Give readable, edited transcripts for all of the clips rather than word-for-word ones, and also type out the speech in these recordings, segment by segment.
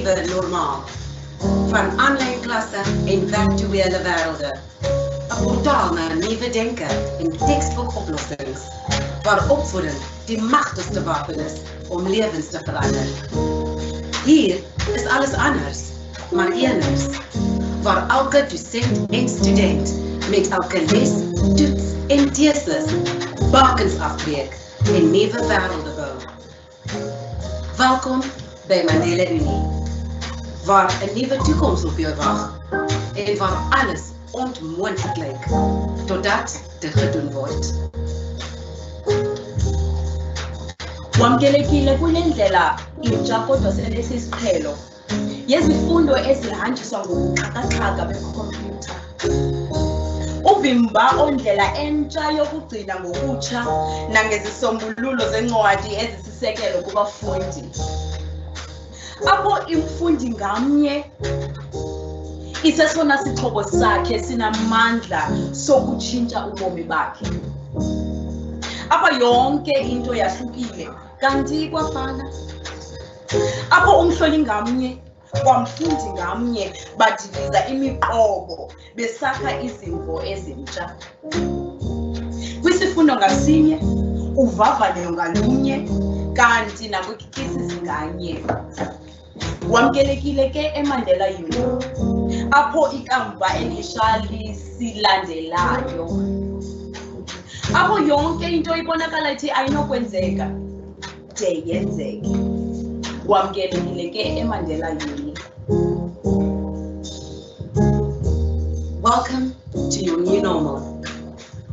nuwe normaal. Van aanlyn klasse en virtuele wêrelde. 'n Portaal na nuwe denke en teksboekoplossings, waar opvoeding die magtigste wapen is om lewens te verander. Hier is alles anders, maar eners, waar elke dosent en student met elke les, toets en tesis bakens afbreek en nuwe wêrelde bou. Welkom by Mandela Uni, waar 'n nuwe toekoms op jou wag en waar alles onmoontlik lyk totdat dit gedoen word. Wamukelekile kule ndlela intsha kodwa selesisiqhelo yezifundo ezihanjiswa ngobuxhakaxhaka bekhompyutha. Uvimba ondlela entsha yokugcina ngokutsha nangezisombululo zencwadi ezisisekelo kubafundi. Apho imfundi ngamnye isesona sixhobo sakhe sinamandla sokutshintsha ubomi bakhe. Apha yonke into yahlukile kanti kwafana. Apho umhloli ngamnye kwamfundi ngamnye badiliza imiqobo besakha izimvo ezintsha. Kwisifundo ngasinye, uvavanyo ngalunye, kanti nakwikikisi nganye. Wamukelekile ke eMandela Uni, apho ikamva elisha lisilandelayo. Apho yonke into ibonakala ithi ayinokwenzeka de yenzeke. Wamukelekile ke eMandela Uni. Welcome to your new normal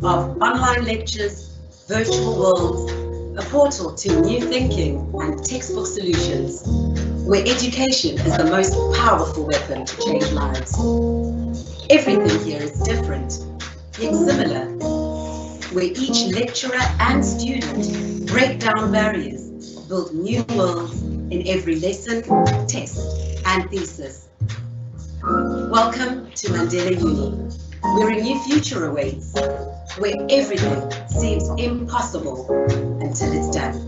of online lectures, virtual worlds, a portal to new thinking and textbook solutions, where education is the most powerful weapon to change lives. Everything here is different, yet similar, where each lecturer and student break down barriers, build new worlds in every lesson, test, and thesis. Welcome to Mandela Uni, where a new future awaits, where everything seems impossible until it's done.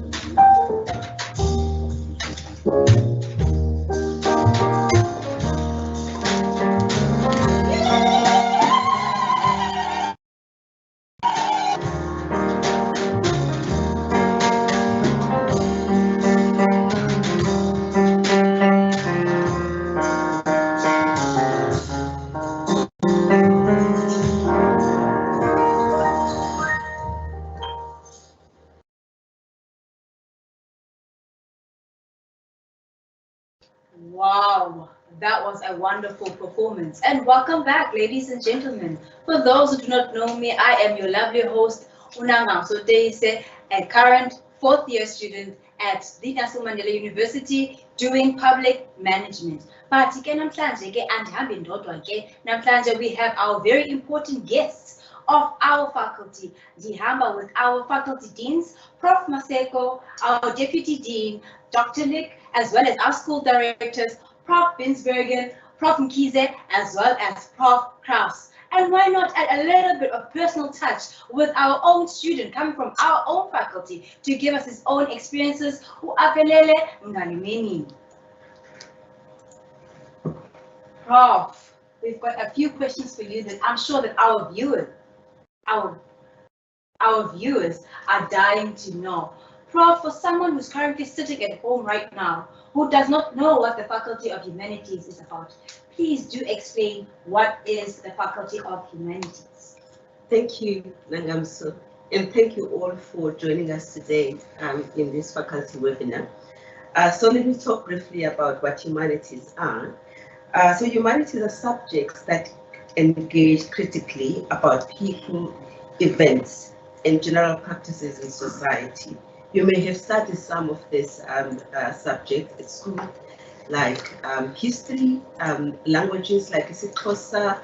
Wow, that was a wonderful performance. And welcome back, ladies and gentlemen. For those who do not know me, I am your lovely host, Unanga Soteise, a current fourth-year student at the Nelson Mandela University doing public management. But namhlanje we have our very important guests of our faculty. Dihamba with our faculty deans, Prof. Maseko, our deputy dean, Dr. Nick, as well as our school directors, Prof. Binsbergen, Prof. Mkize, as well as Prof. Kraus. And why not add a little bit of personal touch with our own student coming from our own faculty to give us his own experiences. Prof, we've got a few questions for you that I'm sure that our viewers are dying to know. Prof, for someone who's currently sitting at home right now, who does not know what the Faculty of Humanities is about, please do explain what is the Faculty of Humanities. Thank you, Nangamso, and thank you all for joining us today in this faculty webinar. So let me talk briefly about what humanities are. So humanities are subjects that engage critically about people, events, and general practices in society. You may have studied some of these subjects at school, like history, languages like isiXhosa,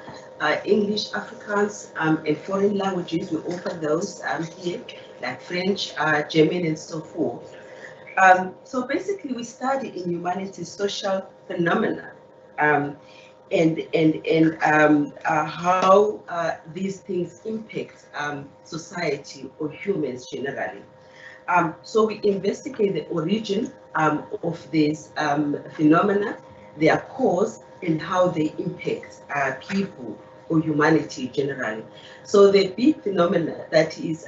English, Afrikaans, and foreign languages. We offer those here, like French, German, and so forth. So basically, we study in humanities social phenomena and how these things impact society or humans generally. So we investigate the origin of these phenomena, their cause, and how they impact people or humanity generally. So the big phenomena that is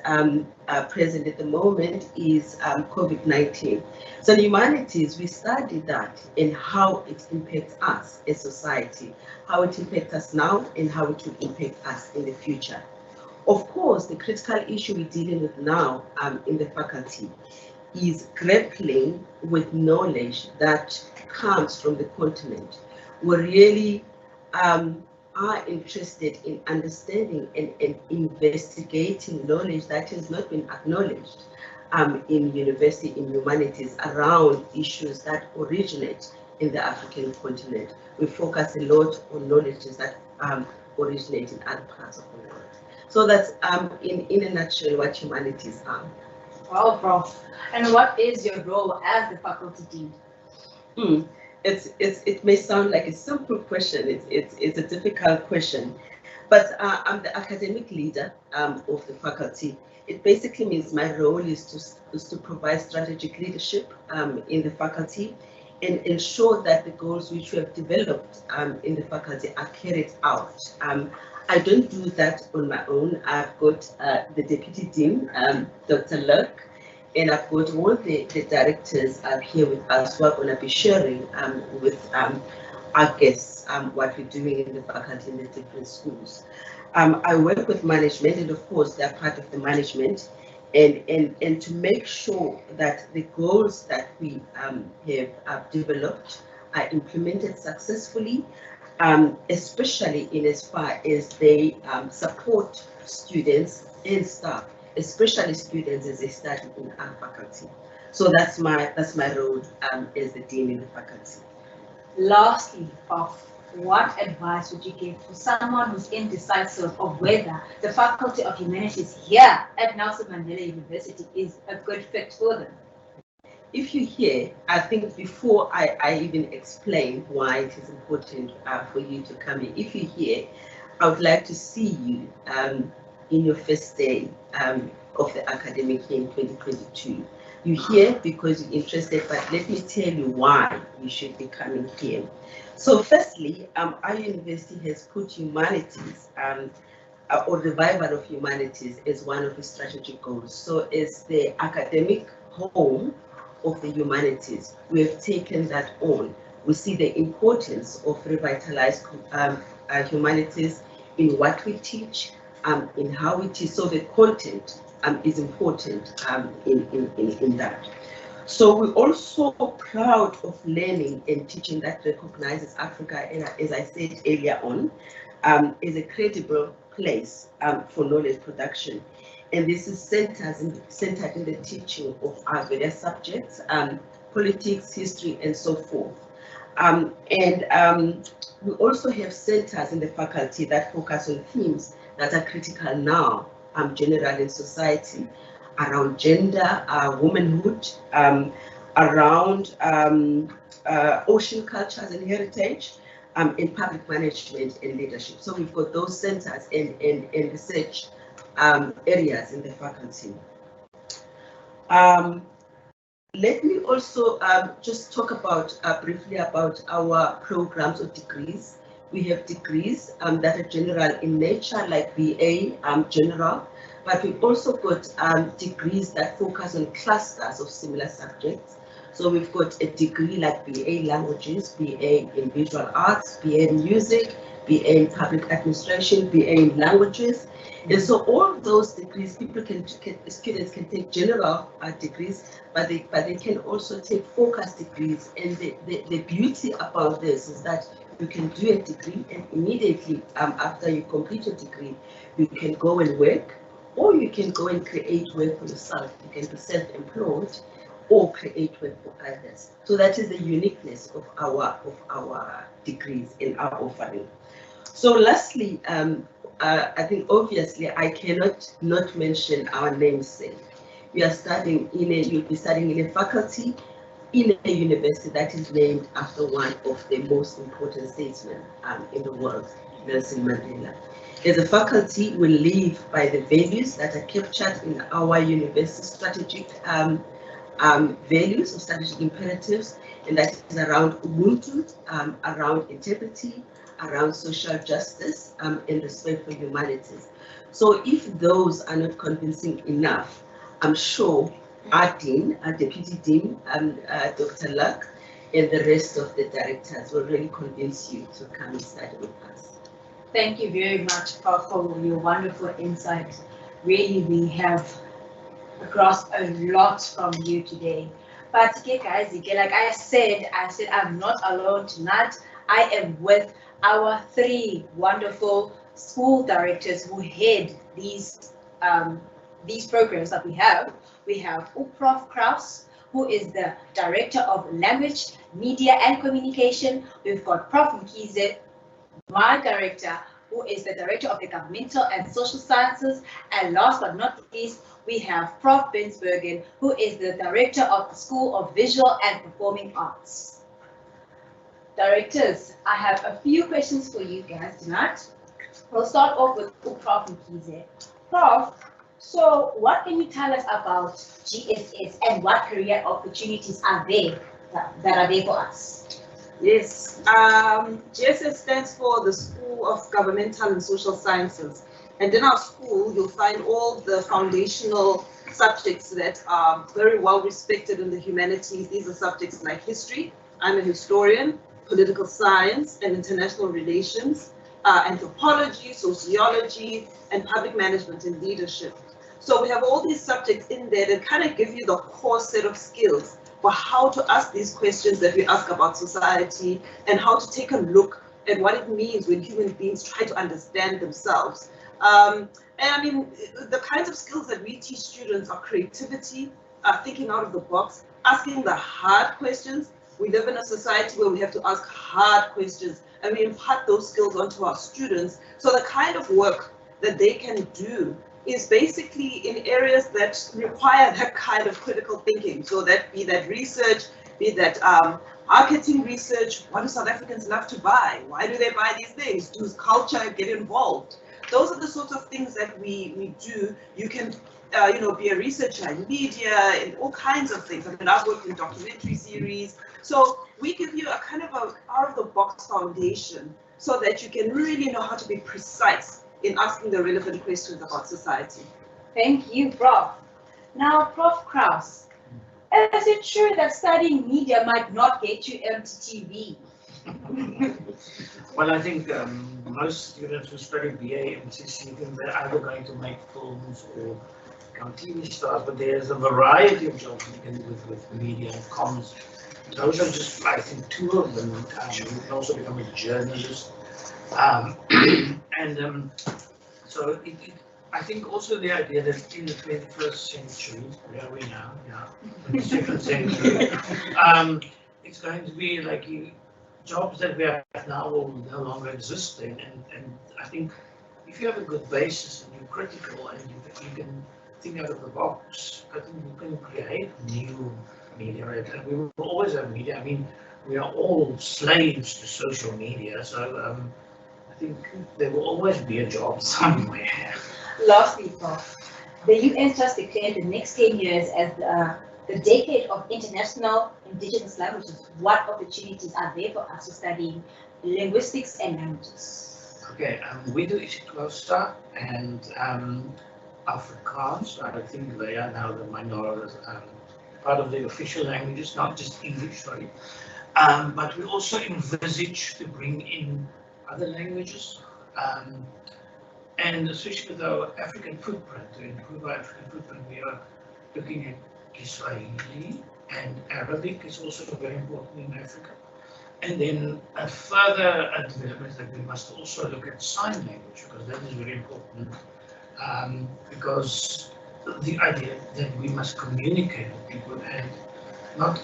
present at the moment is COVID-19. So in humanities, we study that and how it impacts us as society, how it impacts us now and how it will impact us in the future. Of course, the critical issue we're dealing with now in the faculty is grappling with knowledge that comes from the continent. We really are interested in understanding and investigating knowledge that has not been acknowledged in university, in humanities, around issues that originate in the African continent. We focus a lot on knowledges that originate in other parts of the world. So that's in a nutshell what humanities are. Wow, Prof. And what is your role as the faculty dean? It may sound like a simple question. It's a difficult question, but I'm the academic leader of the faculty. It basically means my role is to provide strategic leadership in the faculty and ensure that the goals which we have developed in the faculty are carried out. I don't do that on my own. I've got the deputy dean, Dr. Luck, and I've got all the directors here with us who are going to be sharing with our guests what we're doing in the faculty in the different schools. I work with management, and of course they're part of the management, and to make sure that the goals that we have developed are implemented successfully, especially in as far as they support students and staff, especially students as they study in our faculty. So that's my role as the dean in the faculty. Lastly, Prof, what advice would you give to someone who's indecisive of whether the Faculty of Humanities here at Nelson Mandela University is a good fit for them? If you hear, I think before I even explain why it is important for you to come here, if you hear, I would like to see you in your first day of the academic year in 2022. You're here because you're interested, but let me tell you why you should be coming here. So firstly, our university has put humanities or revival of humanities as one of the strategic goals. So as the academic home of the humanities, we have taken that on. We see the importance of revitalized humanities in what we teach, in how we teach. So the content is important in that. So we're also proud of learning and teaching that recognizes Africa, as I said earlier on, is a credible place for knowledge production. And this is centered in the teaching of our various subjects, politics, history, and so forth. We also have centers in the faculty that focus on themes that are critical now, generally in society, around gender, womanhood, around ocean cultures and heritage, in public management and leadership. So we've got those centers and research areas in the faculty. Let me also just talk about briefly about our programs or degrees. We have degrees that are general in nature, like BA general, but we've also got degrees that focus on clusters of similar subjects. So we've got a degree like BA languages, BA in visual arts, BA in music, BA in public administration, BA in languages. And so all those degrees, students can take general degrees, but they can also take focus degrees. And the beauty about this is that you can do a degree and immediately after you complete your degree, you can go and work, or you can go and create work for yourself. You can be self-employed or create work for others. So that is the uniqueness of our degrees in our offering. So lastly, I think obviously I cannot not mention our namesake. We are studying you'll be studying in a faculty in a university that is named after one of the most important statesmen in the world, Nelson Mandela. As a faculty, we live by the values that are captured in our university strategic values or strategic imperatives, and that is around Ubuntu, around integrity, around social justice, and respect for humanities. So if those are not convincing enough, I'm sure our Dean, our Deputy Dean, Dr. Luck, and the rest of the directors will really convince you to come and study with us. Thank you very much for your wonderful insight. Really, we have grasped a lot from you today. But okay, guys, like I said I'm not alone tonight. I am with our 3 wonderful school directors who head these programs that we have. We have Prof. Kraus, who is the Director of Language, Media and Communication. We've got Prof. Mkize, my director, who is the Director of the Governmental and Social Sciences. And last but not least, we have Prof. Bensbergen, who is the Director of the School of Visual and Performing Arts. Directors, I have a few questions for you guys tonight. We'll start off with Prof. Mkize. Prof, so what can you tell us about GSS and what career opportunities are there that are there for us? Yes, GSS stands for the School of Governmental and Social Sciences. And in our school, you'll find all the foundational subjects that are very well respected in the humanities. These are subjects like history, I'm a historian, political science and international relations, anthropology, sociology, and public management and leadership. So we have all these subjects in there that kind of give you the core set of skills for how to ask these questions that we ask about society and how to take a look at what it means when human beings try to understand themselves. And I mean, the kinds of skills that we teach students are creativity, thinking out of the box, asking the hard questions. We live in a society where we have to ask hard questions, and we impart those skills onto our students. So the kind of work that they can do is basically in areas that require that kind of critical thinking. So that be that research, be that marketing research. What do South Africans love to buy? Why do they buy these things? Does culture get involved? Those are the sorts of things that we do. You can be a researcher in media and all kinds of things. I mean, I've worked in documentary series. So we give you a kind of a out-of-the-box foundation so that you can really know how to be precise in asking the relevant questions about society. Thank you, Prof. Now, Prof. Kraus, is it true that studying media might not get you MTTV? Well, I think most students who study BA MCC think they're either going to make films or become TV stars, but there's a variety of jobs you can do with media and comms. Those are just, I think, 2 of them. You can also become a journalist. So I think also the idea that in the 21st century, where are we now? Yeah, 22nd century, it's going to be like jobs that we have now will no longer exist in. And I think if you have a good basis and you're critical and you can think out of the box, I think you can create new media. And we will always have media. I mean, we are all slaves to social media. So I think there will always be a job somewhere. Lastly, Prof, the UN just declared the next 10 years as the decade of international indigenous languages. What opportunities are there for us to study linguistics and languages? Okay, we do Isixhosa and Afrikaans. I think they are now the minority, part of the official languages, not just English, sorry. But we also envisage to bring in other languages, and especially with our African footprint, to improve our African footprint, we are looking at Kiswahili, and Arabic is also very important in Africa. And then a further development that we must also look at sign language, because that is very important, because the idea that we must communicate with people and not,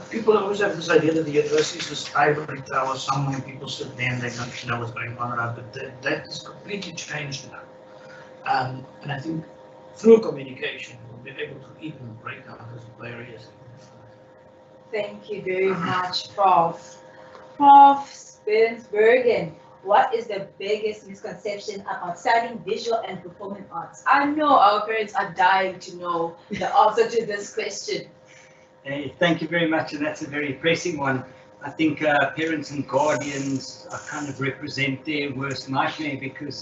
people always have this idea that the university is this ivory tower somewhere, people sit there and they don't know what's going on around, but that is completely changed now. And I think through communication, we'll be able to even break down those barriers. Thank you very much, Prof. Prof. Bensbergen, what is the biggest misconception about studying visual and performing arts? I know our parents are dying to know the answer to this question. Thank you very much, and that's a very pressing one. I think parents and guardians kind of represent their worst nightmare, because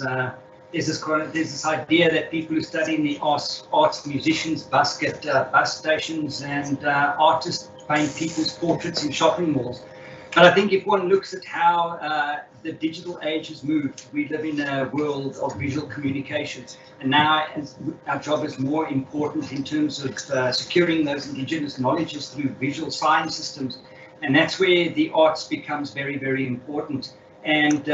there's this idea that people who study in the arts, musicians, get bus stations, and artists paint people's portraits in shopping malls. But I think if one looks at how the digital age has moved, we live in a world of visual communications, and now our job is more important in terms of securing those indigenous knowledges through visual sign systems, and that's where the arts becomes very, very important. And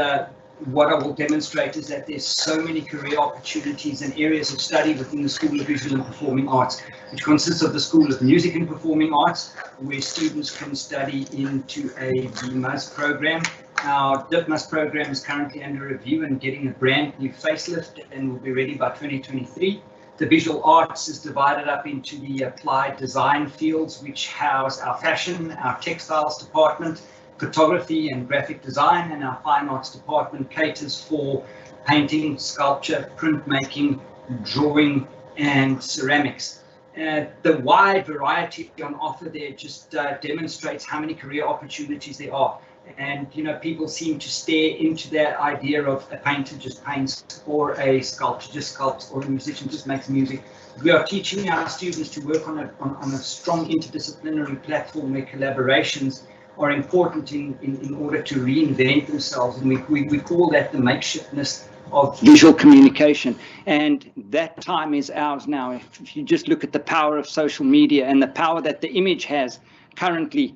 what I will demonstrate is that there's so many career opportunities and areas of study within the School of Visual and Performing Arts, which consists of the School of Music and Performing Arts, where students can study into a DMUS program. Our DipMUS program is currently under review and getting a brand new facelift, and will be ready by 2023. The visual arts is divided up into the applied design fields, which house our fashion, our textiles department, photography and graphic design, and our fine arts department caters for painting, sculpture, printmaking, drawing, and ceramics. The wide variety on offer there just demonstrates how many career opportunities there are. And people seem to stare into that idea of a painter just paints, or a sculptor just sculpts, or a musician just makes music. We are teaching our students to work on a strong interdisciplinary platform where collaborations are important in order to reinvent themselves, and we call that the makeshiftness of visual communication, and that time is ours now. If you just look at the power of social media and the power that the image has currently,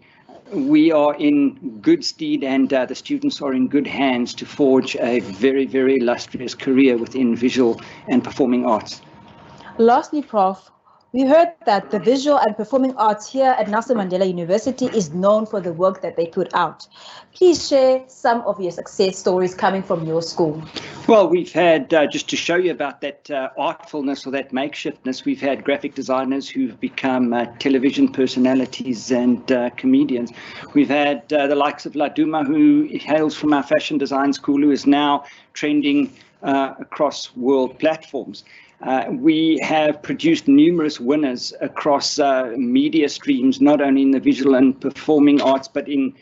we are in good stead, and the students are in good hands to forge a very, very illustrious career within visual and performing arts. Lastly, Prof, we heard that the visual and performing arts here at Nelson Mandela University is known for the work that they put out. Please share some of your success stories coming from your school. Well, we've had, just to show you about that artfulness or that makeshiftness, we've had graphic designers who've become television personalities and comedians. We've had the likes of Laduma, who hails from our fashion design school, who is now trending across world platforms. We have produced numerous winners across media streams, not only in the visual and performing arts, but in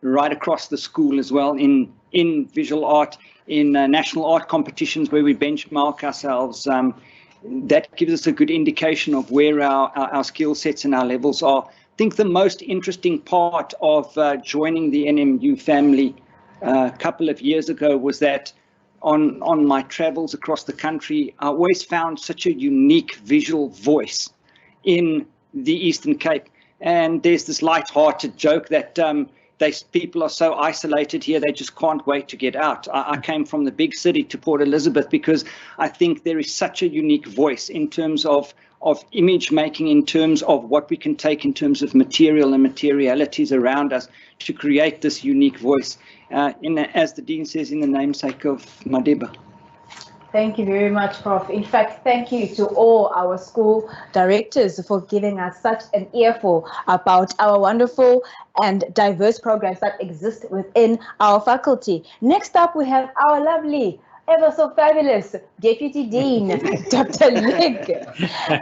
right across the school as well, in visual art, in national art competitions where we benchmark ourselves. That gives us a good indication of where our skill sets and our levels are. I think the most interesting part of joining the NMU family a couple of years ago was that on my travels across the country, I always found such a unique visual voice in the Eastern Cape. And there's this light-hearted joke that people are so isolated here, they just can't wait to get out. I came from the big city to Port Elizabeth because I think there is such a unique voice in terms of image making, in terms of what we can take in terms of material and materialities around us to create this unique voice, as the Dean says, in the namesake of Madeba. Thank you very much, Prof. In fact, thank you to all our school directors for giving us such an earful about our wonderful and diverse programs that exist within our faculty. Next up, we have our lovely, ever so fabulous Deputy Dean, Dr. Lig.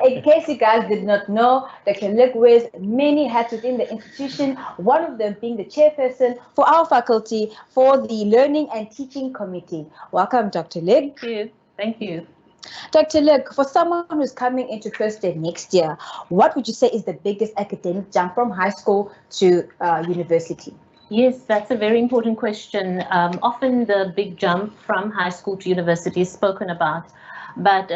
In case you guys did not know, Dr. Lig wears many hats within the institution, one of them being the chairperson for our faculty for the Learning and Teaching Committee. Welcome, Dr. Lig. Thank you. Thank you. Dr. Lig, for someone who's coming into first year next year, what would you say is the biggest academic jump from high school to university? Yes, that's a very important question. Often the big jump from high school to university is spoken about, but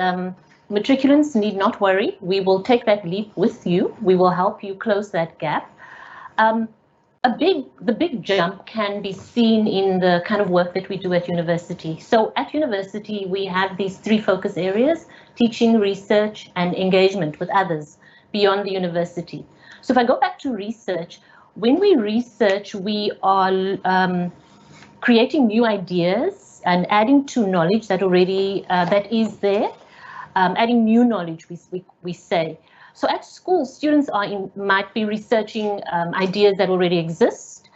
matriculants need not worry. We will take that leap with you. We will help you close that gap. The big jump can be seen in the kind of work that we do at university. So at university, we have these three focus areas: teaching, research, and engagement with others beyond the university. So if I go back to research, when we research, we are creating new ideas and adding to knowledge that already that is there, adding new knowledge, we say. So at school, students might be researching ideas that already exist.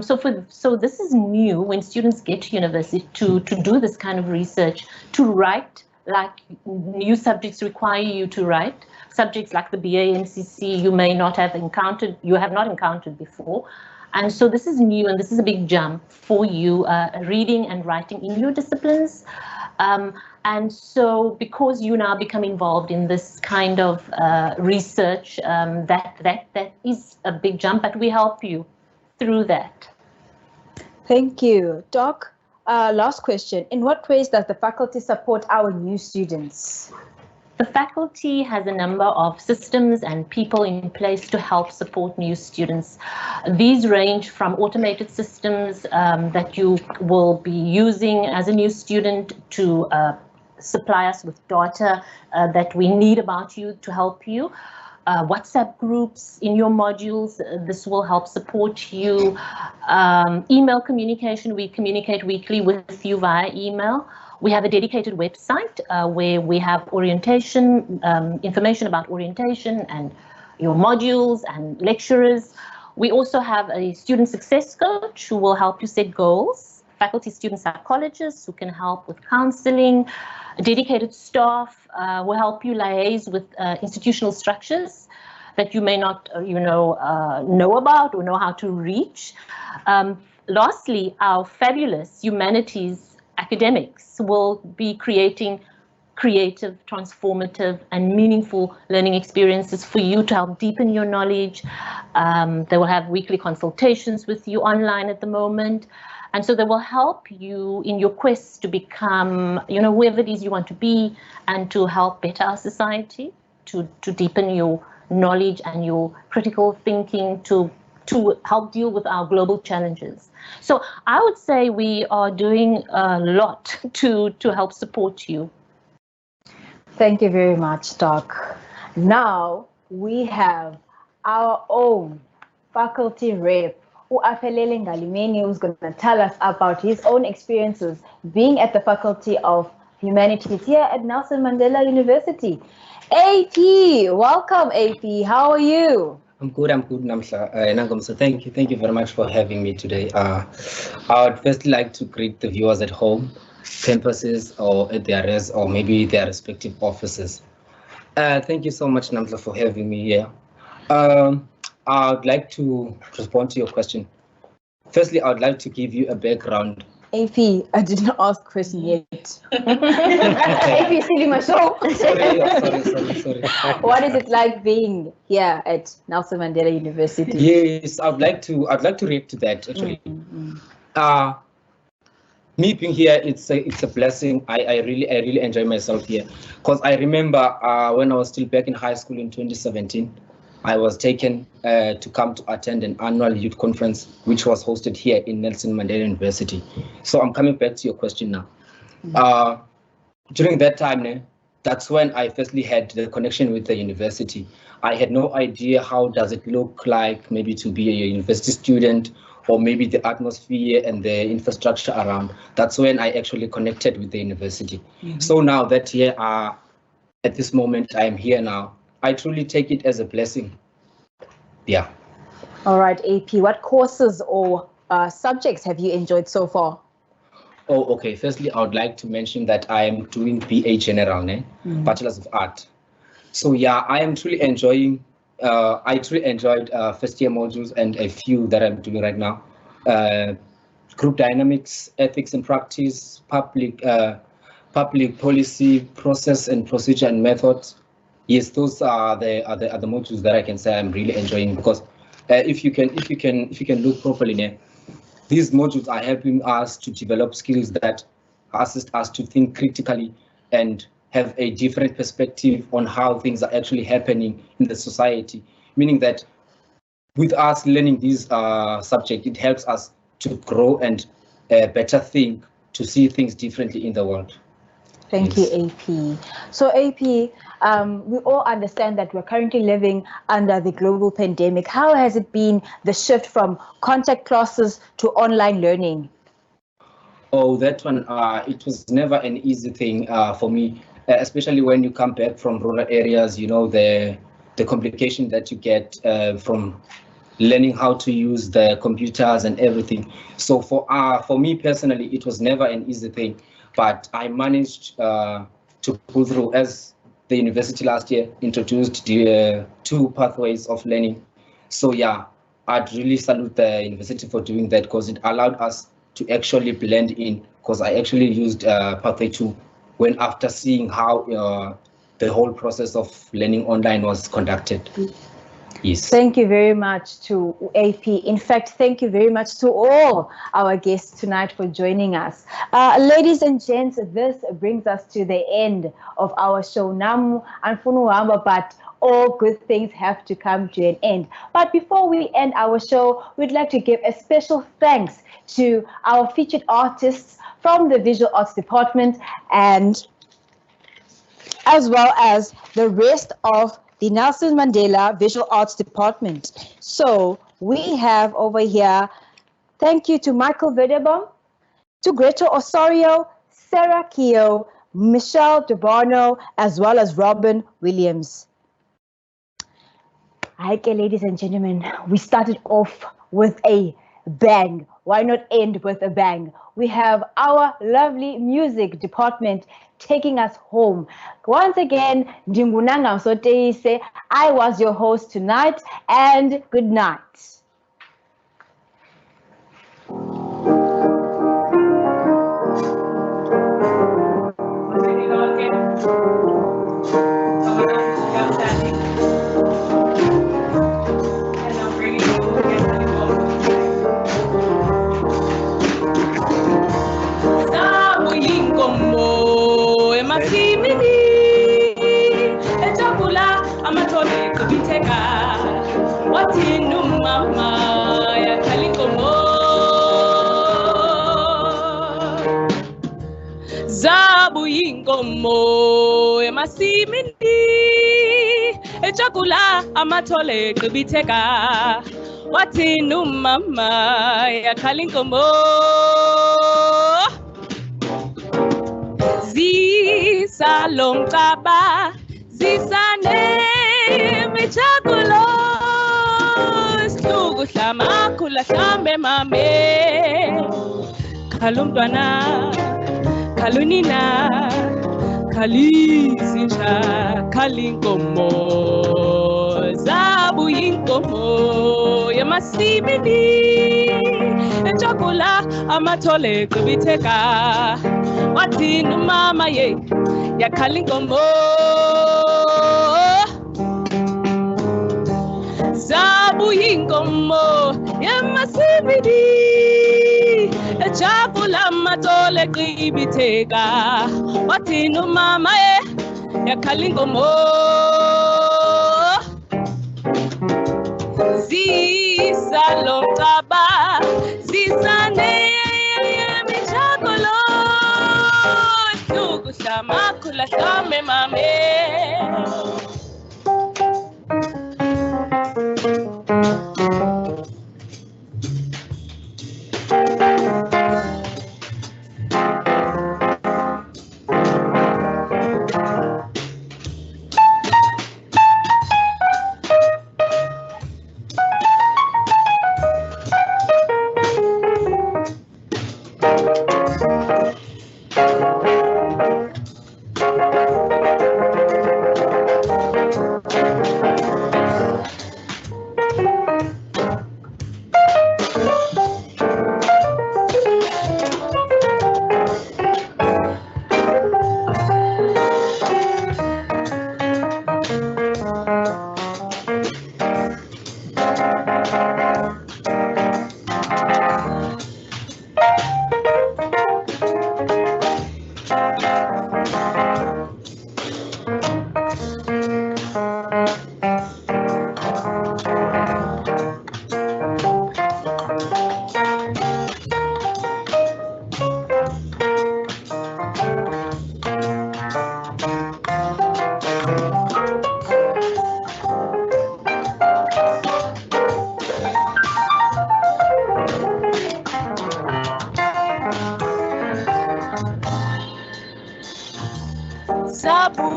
So this is new when students get to university to do this kind of research, to write like new subjects require you to write. subjects like the BA-MCC you may not have encountered, you have not encountered before. And so this is new, and this is a big jump for you, reading and writing in your disciplines. And so because you now become involved in this kind of research, that is a big jump, but we help you through that. Thank you. Doc, last question. In what ways does the faculty support our new students? The faculty has a number of systems and people in place to help support new students. These range from automated systems that you will be using as a new student to supply us with data that we need about you to help you. WhatsApp groups in your modules, this will help support you. Email communication, we communicate weekly with you via email. We have a dedicated website where we have orientation, information about orientation and your modules and lecturers. We also have a student success coach who will help you set goals, faculty student psychologists who can help with counseling, dedicated staff will help you liaise with institutional structures that you may not know about or know how to reach. Lastly, our fabulous humanities academics will be creating creative, transformative, and meaningful learning experiences for you to help deepen your knowledge. They will have weekly consultations with you online at the moment. And so they will help you in your quest to become, whoever it is you want to be, and to help better our society, to deepen your knowledge and your critical thinking, to help deal with our global challenges. So I would say we are doing a lot to help support you. Thank you very much, Doc. Now we have our own faculty rep, Uafelele Ngalimeni, who's going to tell us about his own experiences being at the Faculty of Humanities here at Nelson Mandela University. AP, welcome AP, how are you? I'm good, Namsa. So thank you very much for having me today. I would firstly like to greet the viewers at home, campuses, or at their or maybe their respective offices. Thank you so much, Namsa, for having me here. I would like to respond to your question. Firstly, I would like to give you a background. AP, I didn't ask question yet. AP, stealing my show. Sorry. What is it like being here at Nelson Mandela University? Yes, I'd like to react to that actually. Me being here, it's a blessing. I really enjoy myself here, because I remember when I was still back in high school in 2017. I was taken to come to attend an annual youth conference, which was hosted here in Nelson Mandela University. So I'm coming back to your question now. During that time, that's when I firstly had the connection with the university. I had no idea how does it look like maybe to be a university student, or maybe the atmosphere and the infrastructure around. That's when I actually connected with the university. So now that here, at this moment, I am here now. I truly take it as a blessing. Yeah. All right, AP, what courses or subjects have you enjoyed so far? Oh, okay. Firstly, I would like to mention that I am doing BA General, Bachelor's of Art. So yeah, I am truly enjoying, I truly enjoyed first year modules and a few that I'm doing right now. Group dynamics, ethics and practice, public policy, process and procedure and methods. Yes, those are the modules that I can say I'm really enjoying, because if you can look properly, these modules are helping us to develop skills that assist us to think critically and have a different perspective on how things are actually happening in the society. Meaning that with us learning these subjects, it helps us to grow and better think, to see things differently in the world. Thank you, AP. So AP, we all understand that we're currently living under the global pandemic. How has it been, the shift from contact classes to online learning? Oh, that one, it was never an easy thing for me, especially when you come back from rural areas, the complication that you get from learning how to use the computers and everything. So for me personally, it was never an easy thing. But I managed to pull through, as the university last year introduced the 2 pathways of learning. So yeah, I'd really salute the university for doing that because it allowed us to actually blend in, because I actually used pathway 2 when after seeing how the whole process of learning online was conducted. Yes. Thank you very much to AP. In fact, thank you very much to all our guests tonight for joining us. Ladies and gents, this brings us to the end of our show. Namu Anfunuamba, but all good things have to come to an end. But before we end our show, we'd like to give a special thanks to our featured artists from the Visual Arts Department, and as well as the rest of the Nelson Mandela Visual Arts Department. So we have over here, thank you to Michael Vedebom, to Greta Osorio, Sarah Keogh, Michelle DeBarno, as well as Robin Williams. Okay, ladies and gentlemen, we started off with a bang. Why not end with a bang? We have our lovely music department taking us home. Once again, Ndingunanga Msoteise, I was your host tonight, and good night. Zabu yingomo emasimini echakula amathole qibitheka wathi numama yakhala inkomo zisalomcaba zisane michakulo slugu hlama khula hlambe mame khalumntwana Kalunina, Kalizinja, Kalinkomo, Zabu Yinkomo, Yamasimini, Echakula, Amatole, Kubiteka, Watin Mama Ye, Yakalinkomo, Zabu Yinkomo, Yamasimini. Echakula matole qibitheka wathi numama yakhala inkomo zisalomcaba zisane michakolo hlukuhlama khula hlame mame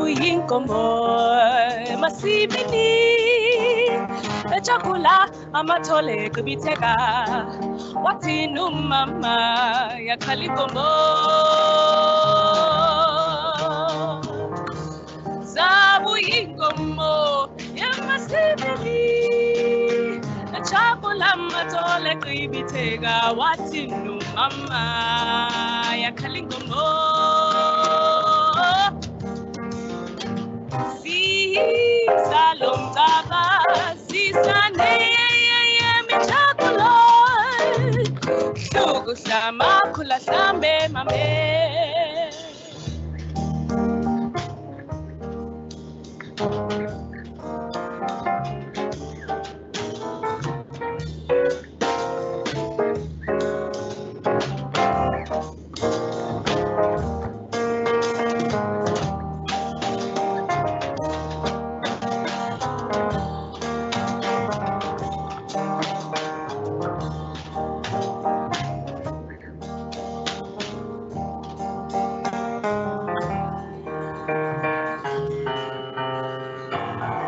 Yinkomo masimini echakula amathole qibitheka wathi numama yakhala inkomo zabu ingomo yamasebeli Chabula matole kuibitega watinu mama ya kalingomo Si salom taba si sane ya michakulo Sugu sama kula sambe mame